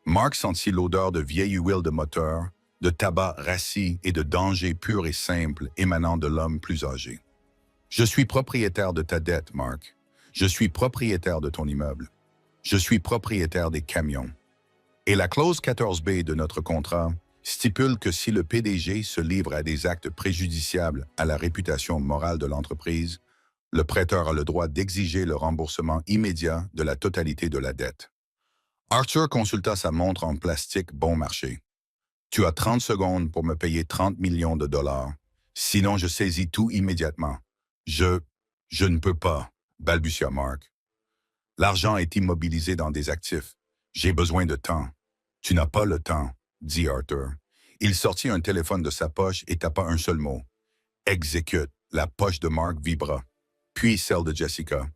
Mark sentit l'odeur de vieille huile de moteur, de tabac rassis et de danger pur et simple émanant de l'homme plus âgé. « Je suis propriétaire de ta dette, Mark. Je suis propriétaire de ton immeuble. Je suis propriétaire des camions. Et la clause 14B de notre contrat stipule que si le PDG se livre à des actes préjudiciables à la réputation morale de l'entreprise, le prêteur a le droit d'exiger le remboursement immédiat de la totalité de la dette. » Arthur consulta sa montre en plastique bon marché. « Tu as 30 secondes pour me payer 30 millions de dollars. Sinon, je saisis tout immédiatement. Je ne peux pas, » balbutia Mark. « L'argent est immobilisé dans des actifs. J'ai besoin de temps. »« Tu n'as pas le temps, » dit Arthur. Il sortit un téléphone de sa poche et tapa un seul mot. « Exécute ». La poche de Mark vibra, puis celle de Jessica.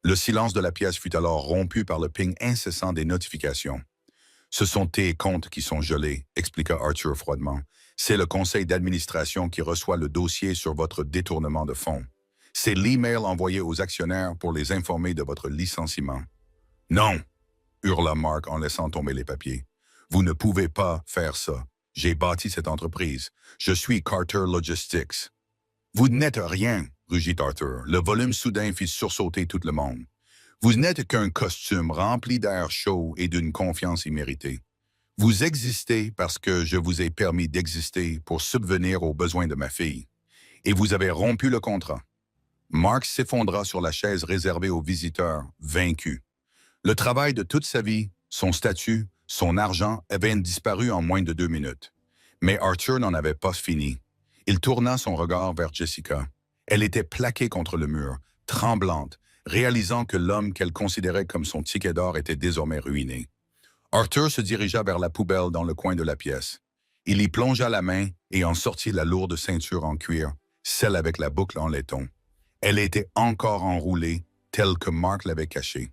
Le silence de la pièce fut alors rompu par le ping incessant des notifications. « Ce sont tes comptes qui sont gelés », expliqua Arthur froidement. « C'est le conseil d'administration qui reçoit le dossier sur votre détournement de fonds. C'est l'email envoyé aux actionnaires pour les informer de votre licenciement. »« Non !» hurla Mark en laissant tomber les papiers. « Vous ne pouvez pas faire ça. J'ai bâti cette entreprise. Je suis Carter Logistics. »« Vous n'êtes rien !» rugit Arthur. Le volume soudain fit sursauter tout le monde. « Vous n'êtes qu'un costume rempli d'air chaud et d'une confiance imméritée. Vous existez parce que je vous ai permis d'exister pour subvenir aux besoins de ma fille. Et vous avez rompu le contrat. » Mark s'effondra sur la chaise réservée aux visiteurs, vaincu. Le travail de toute sa vie, son statut, son argent avaient disparu en moins de 2 minutes. Mais Arthur n'en avait pas fini. Il tourna son regard vers Jessica. Elle était plaquée contre le mur, tremblante, réalisant que l'homme qu'elle considérait comme son ticket d'or était désormais ruiné. Arthur se dirigea vers la poubelle dans le coin de la pièce. Il y plongea la main et en sortit la lourde ceinture en cuir, celle avec la boucle en laiton. Elle était encore enroulée, telle que Mark l'avait cachée.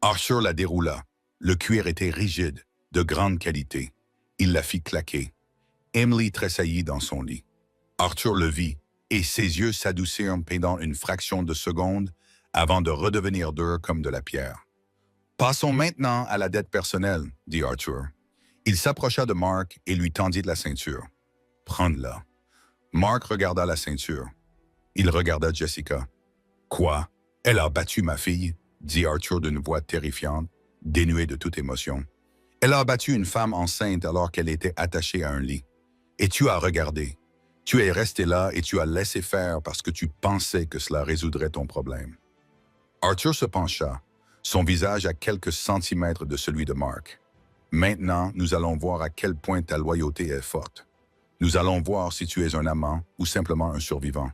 Arthur la déroula. Le cuir était rigide, de grande qualité. Il la fit claquer. Emily tressaillit dans son lit. Arthur le vit, et ses yeux s'adoucirent pendant une fraction de seconde avant de redevenir durs comme de la pierre. « Passons maintenant à la dette personnelle, » dit Arthur. Il s'approcha de Mark et lui tendit la ceinture. « Prends-la. » Mark regarda la ceinture. Il regarda Jessica. « Quoi? Elle a battu ma fille? » dit Arthur d'une voix terrifiante, dénuée de toute émotion. « Elle a abattu une femme enceinte alors qu'elle était attachée à un lit. Et tu as regardé. Tu es resté là et tu as laissé faire parce que tu pensais que cela résoudrait ton problème. » Arthur se pencha, son visage à quelques centimètres de celui de Mark. « Maintenant, nous allons voir à quel point ta loyauté est forte. Nous allons voir si tu es un amant ou simplement un survivant. »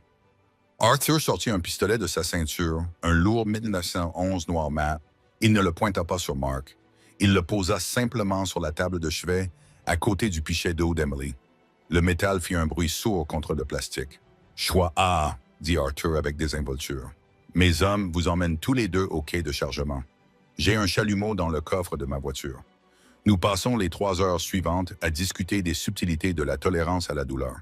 Arthur sortit un pistolet de sa ceinture, un lourd 1911 noir mat. Il ne le pointa pas sur Mark. Il le posa simplement sur la table de chevet, à côté du pichet d'eau d'Emily. Le métal fit un bruit sourd contre le plastique. « Choix A, » dit Arthur avec désinvolture. « Mes hommes vous emmènent tous les deux au quai de chargement. J'ai un chalumeau dans le coffre de ma voiture. Nous passons les 3 heures suivantes à discuter des subtilités de la tolérance à la douleur. »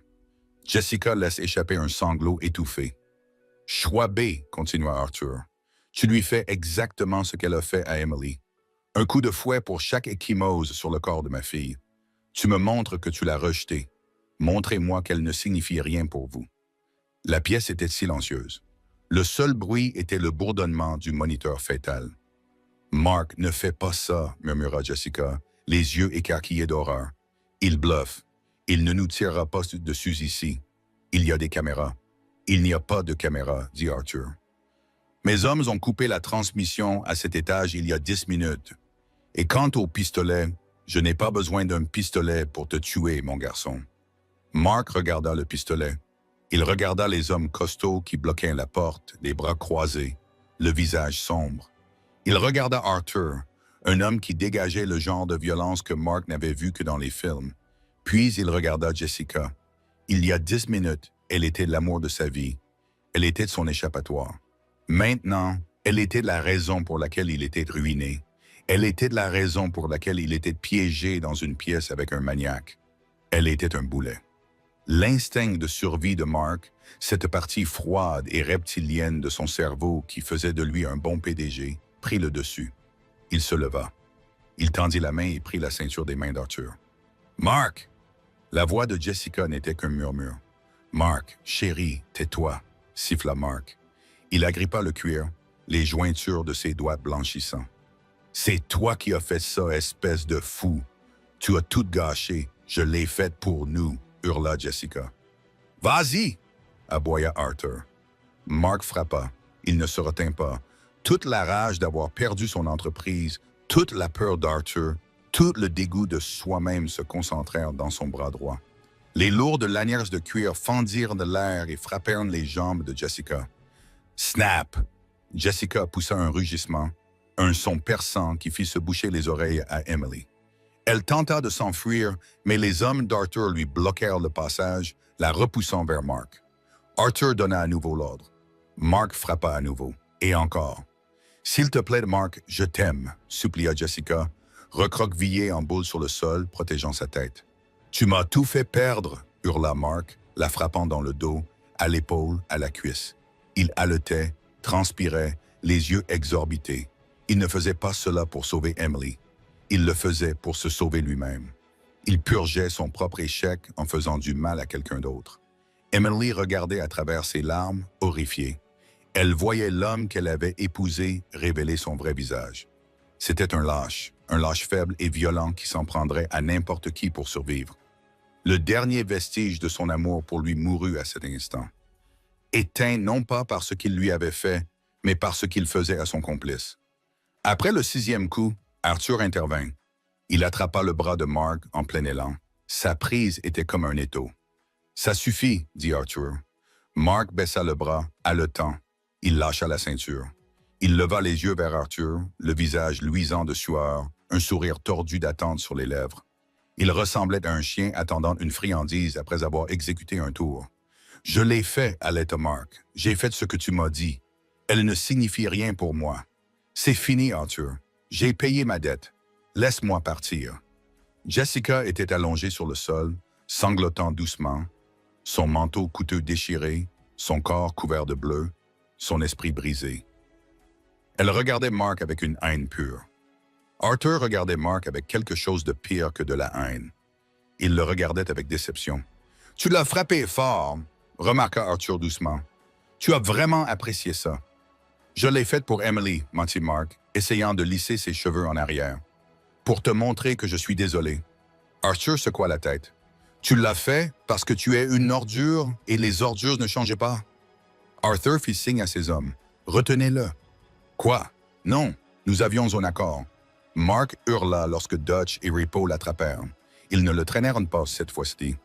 Jessica laisse échapper un sanglot étouffé. « Choix B, » continua Arthur. « Tu lui fais exactement ce qu'elle a fait à Emily. Un coup de fouet pour chaque échymose sur le corps de ma fille. Tu me montres que tu l'as rejetée. Montrez-moi qu'elle ne signifie rien pour vous. » La pièce était silencieuse. Le seul bruit était le bourdonnement du moniteur fœtal. « Mark, ne fais pas ça, » murmura Jessica, les yeux écarquillés d'horreur. « Il bluffe. Il ne nous tirera pas dessus ici. Il y a des caméras. » « Il n'y a pas de caméra, » dit Arthur. « Mes hommes ont coupé la transmission à cet étage il y a 10 minutes. Et quant au pistolet, je n'ai pas besoin d'un pistolet pour te tuer, mon garçon. » Mark regarda le pistolet. Il regarda les hommes costauds qui bloquaient la porte, les bras croisés, le visage sombre. Il regarda Arthur, un homme qui dégageait le genre de violence que Mark n'avait vu que dans les films. Puis il regarda Jessica. Il y a 10 minutes, elle était l'amour de sa vie. Elle était de son échappatoire. Maintenant, elle était la raison pour laquelle il était ruiné. Elle était de la raison pour laquelle il était piégé dans une pièce avec un maniaque. Elle était un boulet. L'instinct de survie de Mark, cette partie froide et reptilienne de son cerveau qui faisait de lui un bon PDG, prit le dessus. Il se leva. Il tendit la main et prit la ceinture des mains d'Arthur. « Mark! » La voix de Jessica n'était qu'un murmure. « Mark, chérie, tais-toi » siffla Mark. Il agrippa le cuir, les jointures de ses doigts blanchissants. « C'est toi qui as fait ça, espèce de fou. Tu as tout gâché. Je l'ai fait pour nous. » hurla Jessica. « Vas-y » aboya Arthur. Mark frappa. Il ne se retint pas. Toute la rage d'avoir perdu son entreprise, toute la peur d'Arthur, tout le dégoût de soi-même se concentrèrent dans son bras droit. Les lourdes lanières de cuir fendirent de l'air et frappèrent les jambes de Jessica. Snap! Jessica poussa un rugissement, un son perçant qui fit se boucher les oreilles à Emily. Elle tenta de s'enfuir, mais les hommes d'Arthur lui bloquèrent le passage, la repoussant vers Mark. Arthur donna à nouveau l'ordre. Mark frappa à nouveau, et encore. « S'il te plaît, Mark, je t'aime, » supplia Jessica, recroquevillée en boule sur le sol, protégeant sa tête. « Tu m'as tout fait perdre, » hurla Mark, la frappant dans le dos, à l'épaule, à la cuisse. Il haletait, transpirait, les yeux exorbités. Il ne faisait pas cela pour sauver Emily. Il le faisait pour se sauver lui-même. Il purgeait son propre échec en faisant du mal à quelqu'un d'autre. Emily regardait à travers ses larmes, horrifiée. Elle voyait l'homme qu'elle avait épousé révéler son vrai visage. C'était un lâche faible et violent qui s'en prendrait à n'importe qui pour survivre. Le dernier vestige de son amour pour lui mourut à cet instant. Éteint non pas par ce qu'il lui avait fait, mais par ce qu'il faisait à son complice. Après le 6e coup, Arthur intervint. Il attrapa le bras de Mark en plein élan. Sa prise était comme un étau. « Ça suffit, » dit Arthur. Mark baissa le bras, haletant. Il lâcha la ceinture. Il leva les yeux vers Arthur, le visage luisant de sueur, un sourire tordu d'attente sur les lèvres. Il ressemblait à un chien attendant une friandise après avoir exécuté un tour. « Je l'ai fait, Aletta Mark. J'ai fait ce que tu m'as dit. Elle ne signifie rien pour moi. C'est fini, Arthur. J'ai payé ma dette. Laisse-moi partir. » Jessica était allongée sur le sol, sanglotant doucement, son manteau coûteux déchiré, son corps couvert de bleu, son esprit brisé. Elle regardait Mark avec une haine pure. Arthur regardait Mark avec quelque chose de pire que de la haine. Il le regardait avec déception. « Tu l'as frappé fort, » remarqua Arthur doucement. « Tu as vraiment apprécié ça. »« Je l'ai fait pour Emily, » mentit Mark, essayant de lisser ses cheveux en arrière. « Pour te montrer que je suis désolé. » Arthur secoua la tête. « Tu l'as fait parce que tu es une ordure et les ordures ne changeaient pas. » Arthur fit signe à ses hommes. « Retenez-le. »« Quoi? Non, nous avions un accord. » Mark hurla lorsque Dutch et Repo l'attrapèrent. Ils ne le traînèrent pas cette fois-ci.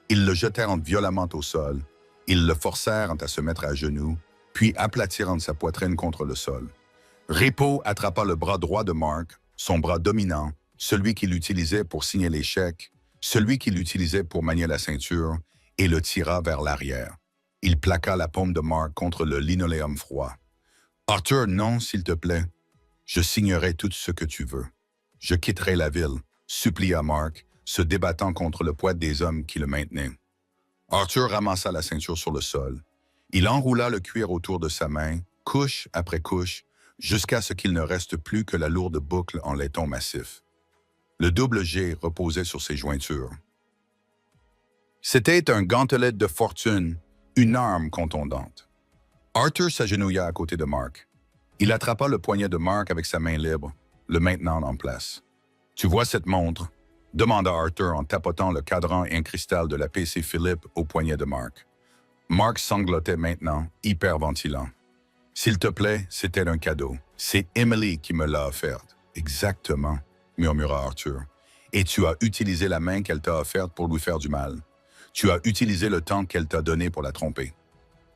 Ils le jetèrent violemment au sol. Ils le forcèrent à se mettre à genoux, puis aplatirent sa poitrine contre le sol. Repo attrapa le bras droit de Mark, son bras dominant, celui qu'il utilisait pour signer les chèques, celui qu'il utilisait pour manier la ceinture, et le tira vers l'arrière. Il plaqua la paume de Mark contre le linoléum froid. « Arthur, non, s'il te plaît. Je signerai tout ce que tu veux. Je quitterai la ville, » supplia Mark, se débattant contre le poids des hommes qui le maintenaient. Arthur ramassa la ceinture sur le sol. Il enroula le cuir autour de sa main, couche après couche, jusqu'à ce qu'il ne reste plus que la lourde boucle en laiton massif. Le double G reposait sur ses jointures. C'était un gantelet de fortune, une arme contondante. Arthur s'agenouilla à côté de Mark. Il attrapa le poignet de Mark avec sa main libre, le maintenant en place. « Tu vois cette montre? » demanda Arthur en tapotant le cadran et un cristal de la PC Philippe au poignet de Mark. Mark sanglotait maintenant, hyperventilant. « S'il te plaît, c'était un cadeau. C'est Emily qui me l'a offerte. »« Exactement, » murmura Arthur. « Et tu as utilisé la main qu'elle t'a offerte pour lui faire du mal. Tu as utilisé le temps qu'elle t'a donné pour la tromper. »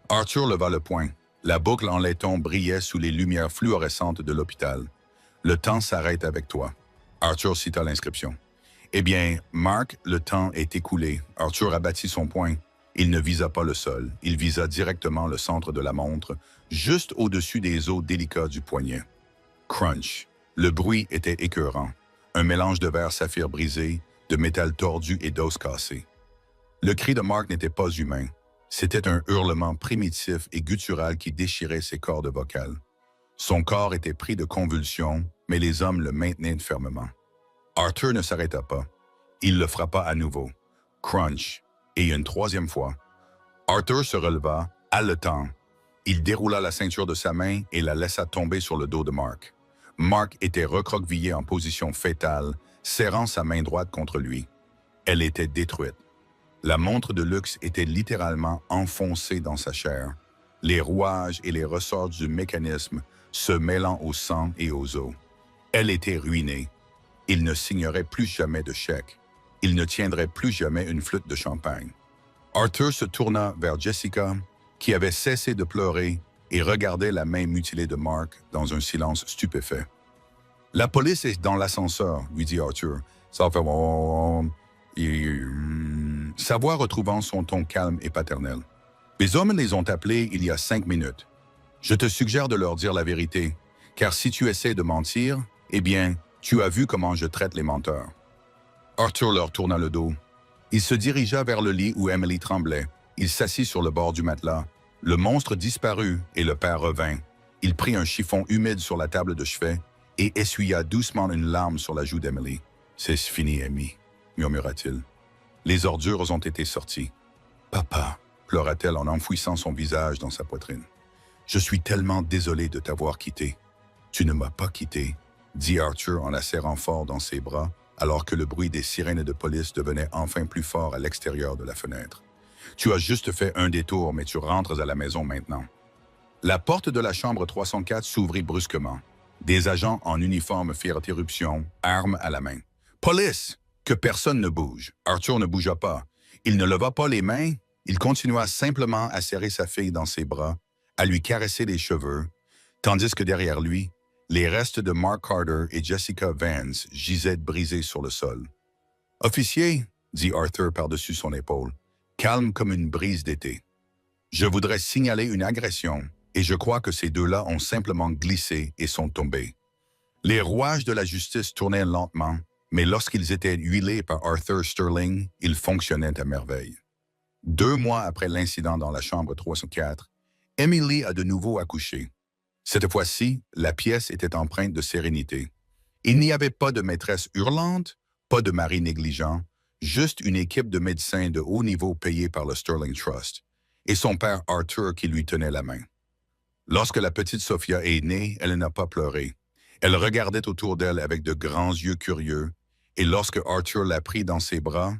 Arthur leva le poing. La boucle en laiton brillait sous les lumières fluorescentes de l'hôpital. « Le temps s'arrête avec toi. » Arthur cita l'inscription. « Eh bien, Mark, le temps est écoulé. » Arthur abattit son poing. Il ne visa pas le sol. Il visa directement le centre de la montre, juste au-dessus des os délicats du poignet. Crunch. Le bruit était écœurant. Un mélange de verre saphir brisé, de métal tordu et d'os cassés. Le cri de Mark n'était pas humain. C'était un hurlement primitif et guttural qui déchirait ses cordes vocales. Son corps était pris de convulsions, mais les hommes le maintenaient fermement. Arthur ne s'arrêta pas. Il le frappa à nouveau. Crunch. Et une troisième fois. Arthur se releva, haletant. Il déroula la ceinture de sa main et la laissa tomber sur le dos de Mark. Mark était recroquevillé en position fétale, serrant sa main droite contre lui. Elle était détruite. La montre de luxe était littéralement enfoncée dans sa chair, les rouages et les ressorts du mécanisme se mêlant au sang et aux os. Elle était ruinée. Il ne signerait plus jamais de chèque. Il ne tiendrait plus jamais une flûte de champagne. Arthur se tourna vers Jessica, qui avait cessé de pleurer et regardait la main mutilée de Mark dans un silence stupéfait. « La police est dans l'ascenseur, » lui dit Arthur. Ça fait... Sa voix retrouvant son ton calme et paternel. « Les hommes les ont appelés il y a 5 minutes. Je te suggère de leur dire la vérité, car si tu essaies de mentir, eh bien, tu as vu comment je traite les menteurs. » Arthur leur tourna le dos. Il se dirigea vers le lit où Emily tremblait. Il s'assit sur le bord du matelas. Le monstre disparut et le père revint. Il prit un chiffon humide sur la table de chevet et essuya doucement une larme sur la joue d'Emily. « C'est fini, Amy, » murmura-t-il. Les ordures ont été sorties. « Papa » pleura-t-elle en enfouissant son visage dans sa poitrine. « Je suis tellement désolé de t'avoir quitté. »« Tu ne m'as pas quitté, » dit Arthur en la serrant fort dans ses bras, alors que le bruit des sirènes de police devenait enfin plus fort à l'extérieur de la fenêtre. « Tu as juste fait un détour, mais tu rentres à la maison maintenant. » La porte de la chambre 304 s'ouvrit brusquement. Des agents en uniforme firent éruption, armes à la main. « Police !» Que personne ne bouge. Arthur ne bougea pas. Il ne leva pas les mains. Il continua simplement à serrer sa fille dans ses bras, à lui caresser les cheveux, tandis que derrière lui, Les restes de Mark Carter et Jessica Vance gisaient brisés sur le sol. « Officier, dit Arthur par-dessus son épaule, calme comme une brise d'été. Je voudrais signaler une agression, et je crois que ces deux-là ont simplement glissé et sont tombés. » Les rouages de la justice tournaient lentement, mais lorsqu'ils étaient huilés par Arthur Sterling, ils fonctionnaient à merveille. 2 mois après l'incident dans la chambre 304, Emily a de nouveau accouché. Cette fois-ci, la pièce était empreinte de sérénité. Il n'y avait pas de maîtresse hurlante, pas de mari négligent, juste une équipe de médecins de haut niveau payés par le Sterling Trust, et son père Arthur qui lui tenait la main. Lorsque la petite Sophia est née, elle n'a pas pleuré. Elle regardait autour d'elle avec de grands yeux curieux, et lorsque Arthur l'a pris dans ses bras,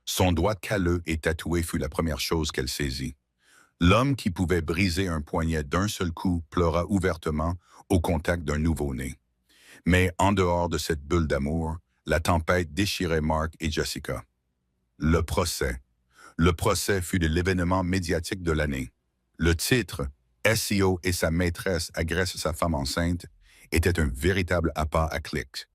son doigt calleux et tatoué fut la première chose qu'elle saisit. L'homme qui pouvait briser un poignet d'un seul coup pleura ouvertement au contact d'un nouveau-né. Mais en dehors de cette bulle d'amour, la tempête déchirait Mark et Jessica. Le procès. Le procès fut de l'événement médiatique de l'année. Le titre « SEO et sa maîtresse agressent sa femme enceinte » était un véritable appât à clics.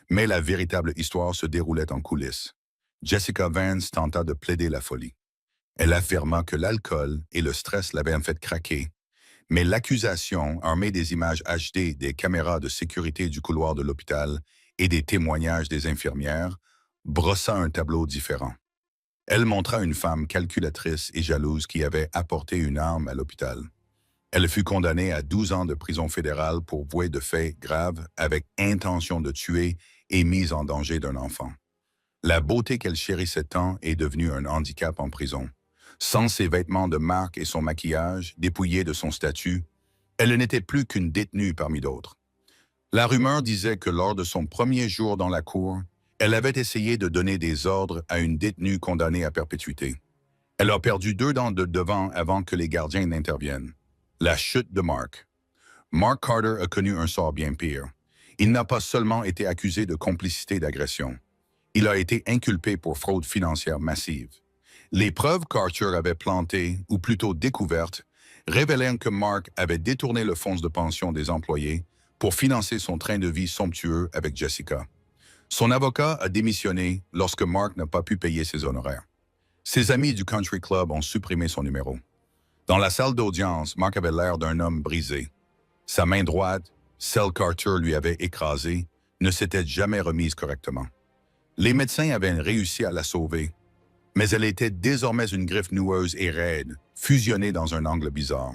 Mais la véritable histoire se déroulait en coulisses. Jessica Vance tenta de plaider la folie. Elle affirma que l'alcool et le stress l'avaient fait craquer, mais l'accusation, armée des images HD des caméras de sécurité du couloir de l'hôpital et des témoignages des infirmières, brossa un tableau différent. Elle montra une femme calculatrice et jalouse qui avait apporté une arme à l'hôpital. Elle fut condamnée à 12 ans de prison fédérale pour vouer de faits graves avec intention de tuer et mise en danger d'un enfant. La beauté qu'elle chérissait tant est devenue un handicap en prison. Sans ses vêtements de marque et son maquillage, dépouillée de son statut, elle n'était plus qu'une détenue parmi d'autres. La rumeur disait que lors de son premier jour dans la cour, elle avait essayé de donner des ordres à une détenue condamnée à perpétuité. Elle a perdu 2 dents de devant avant que les gardiens n'interviennent. La chute de Mark. Mark Carter a connu un sort bien pire. Il n'a pas seulement été accusé de complicité d'agression. Il a été inculpé pour fraude financière massive. Les preuves qu'Arthur avait plantées, ou plutôt découvertes, révélaient que Mark avait détourné le fonds de pension des employés pour financer son train de vie somptueux avec Jessica. Son avocat a démissionné lorsque Mark n'a pas pu payer ses honoraires. Ses amis du Country Club ont supprimé son numéro. Dans la salle d'audience, Mark avait l'air d'un homme brisé. Sa main droite, celle qu'Arthur lui avait écrasée, ne s'était jamais remise correctement. Les médecins avaient réussi à la sauver, mais elle était désormais une griffe noueuse et raide, fusionnée dans un angle bizarre.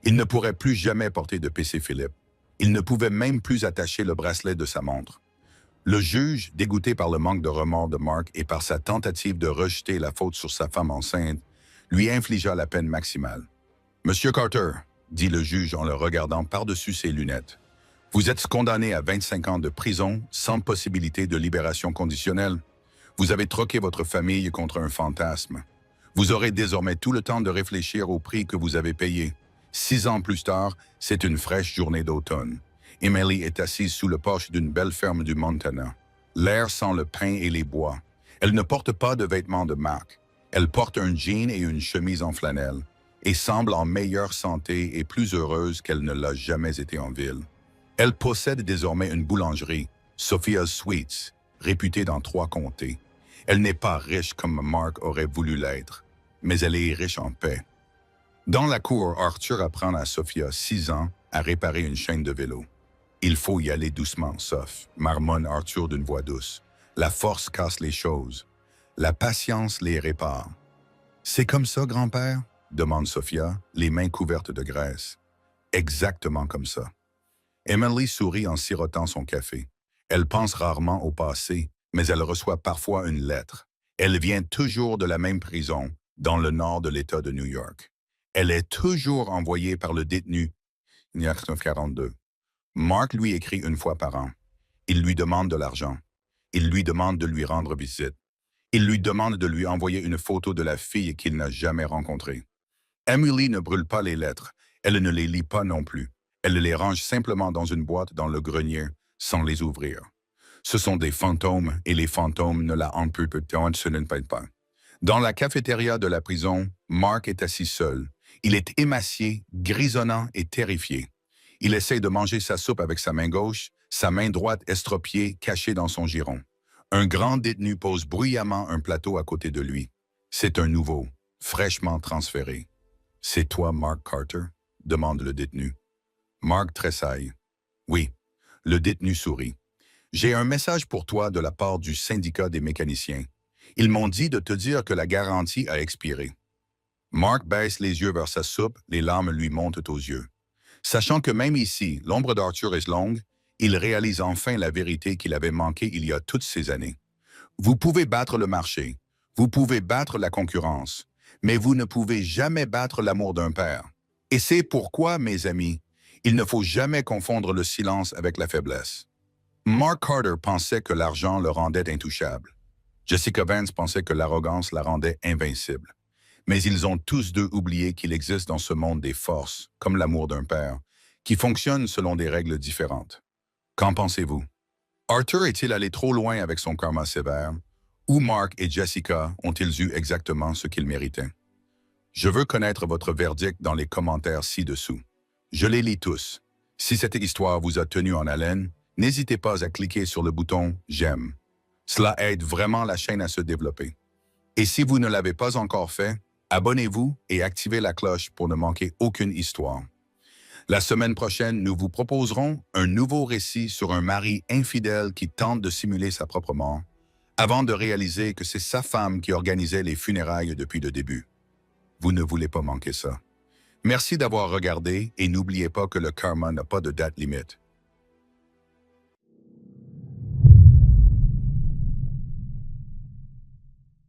Il ne pourrait plus jamais porter de PC Philippe. Il ne pouvait même plus attacher le bracelet de sa montre. Le juge, dégoûté par le manque de remords de Mark et par sa tentative de rejeter la faute sur sa femme enceinte, lui infligea la peine maximale. « Monsieur Carter, » dit le juge en le regardant par-dessus ses lunettes, « vous êtes condamné à 25 ans de prison sans possibilité de libération conditionnelle. Vous avez troqué votre famille contre un fantasme. Vous aurez désormais tout le temps de réfléchir au prix que vous avez payé. 6 ans plus tard, c'est une fraîche journée d'automne. Emily est assise sous le porche d'une belle ferme du Montana. L'air sent le pin et les bois. Elle ne porte pas de vêtements de marque. Elle porte un jean et une chemise en flanelle et semble en meilleure santé et plus heureuse qu'elle ne l'a jamais été en ville. Elle possède désormais une boulangerie, Sophia's Sweets, réputée dans 3 comtés. Elle n'est pas riche comme Mark aurait voulu l'être, mais elle est riche en paix. Dans la cour, Arthur apprend à Sophia, 6 ans, à réparer une chaîne de vélo. « Il faut y aller doucement, Soph », marmonne Arthur d'une voix douce. « La force casse les choses. La patience les répare. »« C'est comme ça, grand-père » demande Sophia, les mains couvertes de graisse. « Exactement comme ça. » Emily sourit en sirotant son café. Elle pense rarement au passé, mais elle reçoit parfois une lettre. Elle vient toujours de la même prison, dans le nord de l'État de New York. Elle est toujours envoyée par le détenu 1942. Mark lui écrit 1 fois par an. Il lui demande de l'argent. Il lui demande de lui rendre visite. Il lui demande de lui envoyer une photo de la fille qu'il n'a jamais rencontrée. Emily ne brûle pas les lettres. Elle ne les lit pas non plus. Elle les range simplement dans une boîte dans le grenier, sans les ouvrir. Ce sont des fantômes, et les fantômes ne la hantent plus peu de temps, ce ne paye pas. Dans la cafétéria de la prison, Mark est assis seul. Il est émacié, grisonnant et terrifié. Il essaie de manger sa soupe avec sa main gauche, sa main droite estropiée, cachée dans son giron. Un grand détenu pose bruyamment un plateau à côté de lui. C'est un nouveau, fraîchement transféré. « C'est toi, Mark Carter ?» demande le détenu. Mark tressaille. « Oui. » Le détenu sourit. « J'ai un message pour toi de la part du syndicat des mécaniciens. Ils m'ont dit de te dire que la garantie a expiré. » Mark baisse les yeux vers sa soupe, les larmes lui montent aux yeux. Sachant que même ici, l'ombre d'Arthur est longue, il réalise enfin la vérité qu'il avait manquée il y a toutes ces années. Vous pouvez battre le marché, vous pouvez battre la concurrence, mais vous ne pouvez jamais battre l'amour d'un père. Et c'est pourquoi, mes amis, il ne faut jamais confondre le silence avec la faiblesse. Mark Carter pensait que l'argent le rendait intouchable. Jessica Vance pensait que l'arrogance la rendait invincible. Mais ils ont tous deux oublié qu'il existe dans ce monde des forces, comme l'amour d'un père, qui fonctionnent selon des règles différentes. Qu'en pensez-vous? Arthur est-il allé trop loin avec son karma sévère? Ou Mark et Jessica ont-ils eu exactement ce qu'ils méritaient? Je veux connaître votre verdict dans les commentaires ci-dessous. Je les lis tous. Si cette histoire vous a tenu en haleine, n'hésitez pas à cliquer sur le bouton « J'aime ». Cela aide vraiment la chaîne à se développer. Et si vous ne l'avez pas encore fait, abonnez-vous et activez la cloche pour ne manquer aucune histoire. La semaine prochaine, nous vous proposerons un nouveau récit sur un mari infidèle qui tente de simuler sa propre mort, avant de réaliser que c'est sa femme qui organisait les funérailles depuis le début. Vous ne voulez pas manquer ça. Merci d'avoir regardé et n'oubliez pas que le karma n'a pas de date limite.